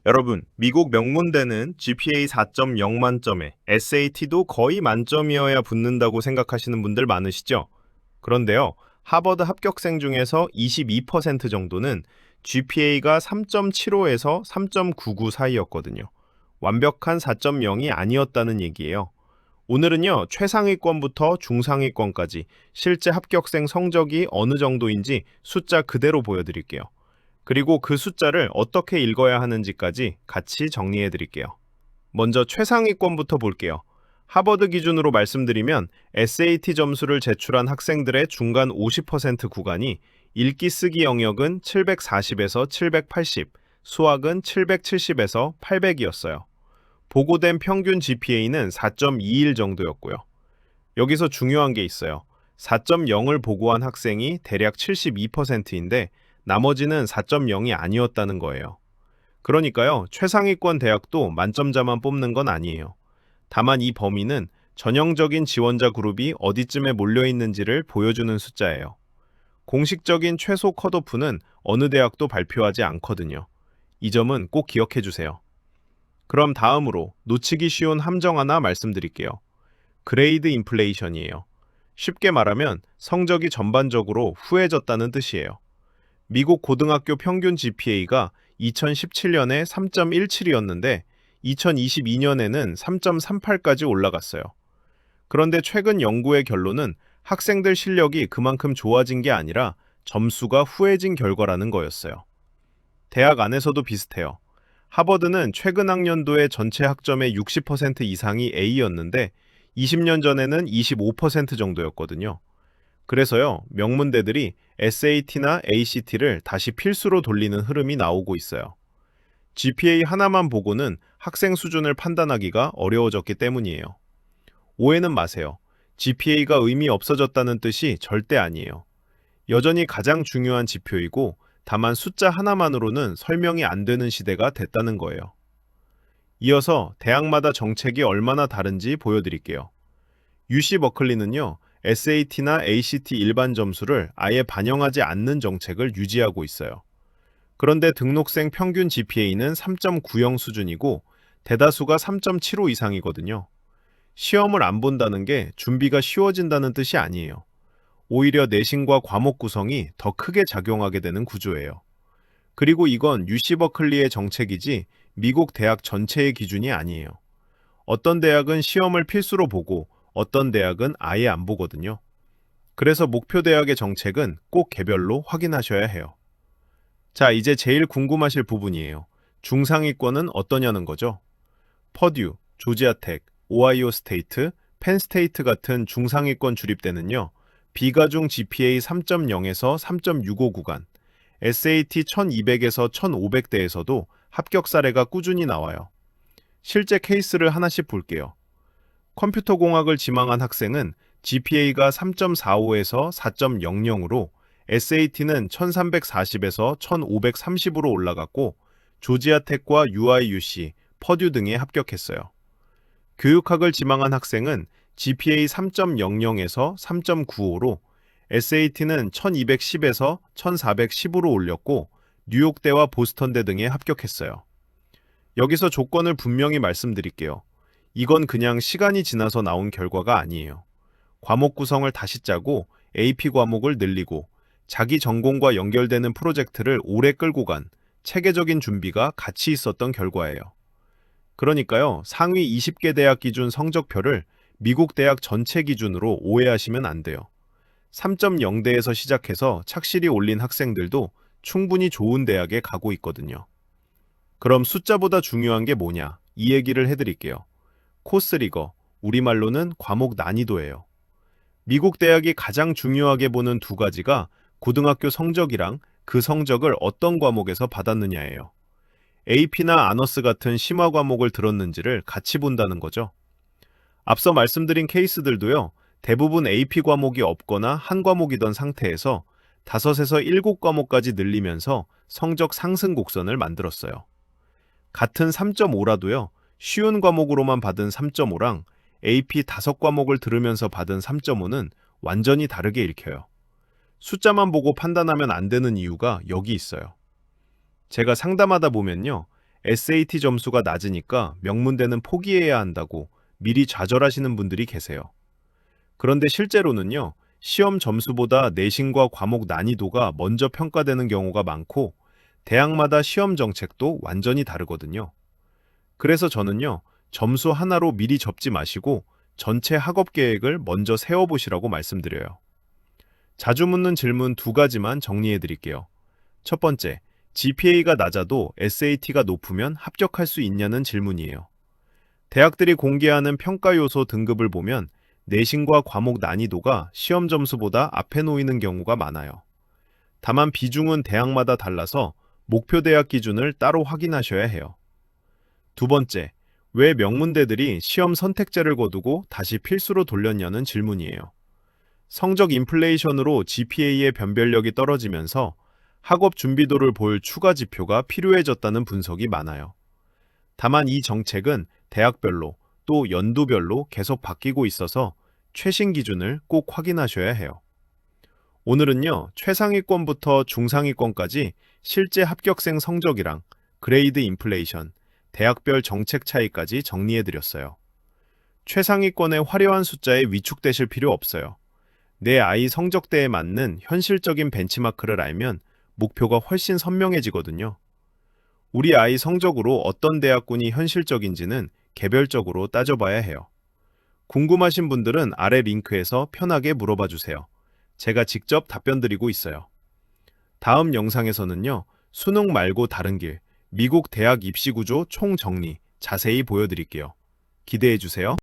여러분, 미국 명문대는 GPA 4.0 만점에 SAT도 거의 만점이어야 붙는다고 생각하시는 분들 많으시죠? 그런데요, 하버드 합격생 중에서 22% 정도는 GPA가 3.75에서 3.99 사이였거든요. 완벽한 4.0이 아니었다는 얘기예요. 오늘은요, 최상위권부터 중상위권까지 실제 합격생 성적이 어느 정도인지 숫자 그대로 보여드릴게요. 그리고 그 숫자를 어떻게 읽어야 하는지까지 같이 정리해 드릴게요. 먼저 최상위권부터 볼게요. 하버드 기준으로 말씀드리면 SAT 점수를 제출한 학생들의 중간 50% 구간이 읽기 쓰기 영역은 740에서 780, 수학은 770에서 800이었어요. 보고된 평균 GPA는 4.21 정도였고요. 여기서 중요한 게 있어요. 4.0을 보고한 학생이 대략 72%인데 나머지는 4.0이 아니었다는 거예요. 그러니까요, 최상위권 대학도 만점자만 뽑는 건 아니에요. 다만 이 범위는 전형적인 지원자 그룹이 어디쯤에 몰려 있는지를 보여주는 숫자예요. 공식적인 최소 컷오프는 어느 대학도 발표하지 않거든요. 이 점은 꼭 기억해 주세요. 그럼 다음으로 놓치기 쉬운 함정 하나 말씀드릴게요. 그레이드 인플레이션이에요. 쉽게 말하면 성적이 전반적으로 후해졌다는 뜻이에요. 미국 고등학교 평균 GPA가 2017년에 3.17이었는데 2022년에는 3.38까지 올라갔어요. 그런데 최근 연구의 결론은 학생들 실력이 그만큼 좋아진 게 아니라 점수가 후해진 결과라는 거였어요. 대학 안에서도 비슷해요. 하버드는 최근 학년도의 전체 학점의 60% 이상이 A였는데 20년 전에는 25% 정도였거든요. 그래서요, 명문대들이 SAT나 ACT를 다시 필수로 돌리는 흐름이 나오고 있어요. GPA 하나만 보고는 학생 수준을 판단하기가 어려워졌기 때문이에요. 오해는 마세요. GPA가 의미 없어졌다는 뜻이 절대 아니에요. 여전히 가장 중요한 지표이고, 다만 숫자 하나만으로는 설명이 안 되는 시대가 됐다는 거예요. 이어서 대학마다 정책이 얼마나 다른지 보여드릴게요. UC 버클리는요, SAT나 ACT 일반 점수를 아예 반영하지 않는 정책을 유지하고 있어요. 그런데 등록생 평균 GPA는 3.90 수준이고 대다수가 3.75 이상이거든요. 시험을 안 본다는 게 준비가 쉬워진다는 뜻이 아니에요. 오히려 내신과 과목 구성이 더 크게 작용하게 되는 구조예요. 그리고 이건 UC 버클리의 정책이지 미국 대학 전체의 기준이 아니에요. 어떤 대학은 시험을 필수로 보고 어떤 대학은 아예 안 보거든요. 그래서 목표 대학의 정책은 꼭 개별로 확인하셔야 해요. 자, 이제 제일 궁금하실 부분이에요. 중상위권은 어떠냐는 거죠? 퍼듀, 조지아텍, 오하이오 스테이트, 펜스테이트 같은 중상위권 주립대는요. 비과중 GPA 3.0에서 3.65 구간, SAT 1200에서 1500대에서도 합격 사례가 꾸준히 나와요. 실제 케이스를 하나씩 볼게요. 컴퓨터공학을 지망한 학생은 GPA가 3.45에서 4.00으로 SAT는 1340에서 1530으로 올라갔고 조지아텍과 UIUC, 퍼듀 등에 합격했어요. 교육학을 지망한 학생은 GPA 3.00에서 3.95로 SAT는 1210에서 1410으로 올렸고 뉴욕대와 보스턴대 등에 합격했어요. 여기서 조건을 분명히 말씀드릴게요. 이건 그냥 시간이 지나서 나온 결과가 아니에요. 과목 구성을 다시 짜고 AP 과목을 늘리고 자기 전공과 연결되는 프로젝트를 오래 끌고 간 체계적인 준비가 같이 있었던 결과예요. 그러니까요, 상위 20개 대학 기준 성적표를 미국 대학 전체 기준으로 오해하시면 안 돼요. 3.0대에서 시작해서 착실히 올린 학생들도 충분히 좋은 대학에 가고 있거든요. 그럼 숫자보다 중요한 게 뭐냐? 이 얘기를 해드릴게요. 코스리거, 우리말로는 과목 난이도예요. 미국 대학이 가장 중요하게 보는 두 가지가 고등학교 성적이랑 그 성적을 어떤 과목에서 받았느냐예요. AP나 아너스 같은 심화 과목을 들었는지를 같이 본다는 거죠. 앞서 말씀드린 케이스들도요, 대부분 AP 과목이 없거나 한 과목이던 상태에서 5에서 7과목까지 늘리면서 성적 상승 곡선을 만들었어요. 같은 3.5라도요, 쉬운 과목으로만 받은 3.5랑 AP 5과목을 들으면서 받은 3.5는 완전히 다르게 읽혀요. 숫자만 보고 판단하면 안 되는 이유가 여기 있어요. 제가 상담하다 보면요, SAT 점수가 낮으니까 명문대는 포기해야 한다고 미리 좌절하시는 분들이 계세요. 그런데 실제로는요, 시험 점수보다 내신과 과목 난이도가 먼저 평가되는 경우가 많고, 대학마다 시험 정책도 완전히 다르거든요. 그래서 저는요, 점수 하나로 미리 접지 마시고 전체 학업 계획을 먼저 세워보시라고 말씀드려요. 자주 묻는 질문 두 가지만 정리해 드릴게요. 첫 번째, GPA가 낮아도 SAT가 높으면 합격할 수 있냐는 질문이에요. 대학들이 공개하는 평가 요소 등급을 보면 내신과 과목 난이도가 시험 점수보다 앞에 놓이는 경우가 많아요. 다만 비중은 대학마다 달라서 목표 대학 기준을 따로 확인하셔야 해요. 두 번째, 왜 명문대들이 시험 선택제를 거두고 다시 필수로 돌렸냐는 질문이에요. 성적 인플레이션으로 GPA의 변별력이 떨어지면서 학업 준비도를 볼 추가 지표가 필요해졌다는 분석이 많아요. 다만 이 정책은 대학별로 또 연도별로 계속 바뀌고 있어서 최신 기준을 꼭 확인하셔야 해요. 오늘은요, 최상위권부터 중상위권까지 실제 합격생 성적이랑 그레이드 인플레이션, 대학별 정책 차이까지 정리해드렸어요. 최상위권의 화려한 숫자에 위축되실 필요 없어요. 내 아이 성적대에 맞는 현실적인 벤치마크를 알면 목표가 훨씬 선명해지거든요. 우리 아이 성적으로 어떤 대학군이 현실적인지는 개별적으로 따져봐야 해요. 궁금하신 분들은 아래 링크에서 편하게 물어봐 주세요. 제가 직접 답변 드리고 있어요. 다음 영상에서는요, 수능 말고 다른 길, 미국 대학 입시 구조 총정리 자세히 보여드릴게요. 기대해 주세요.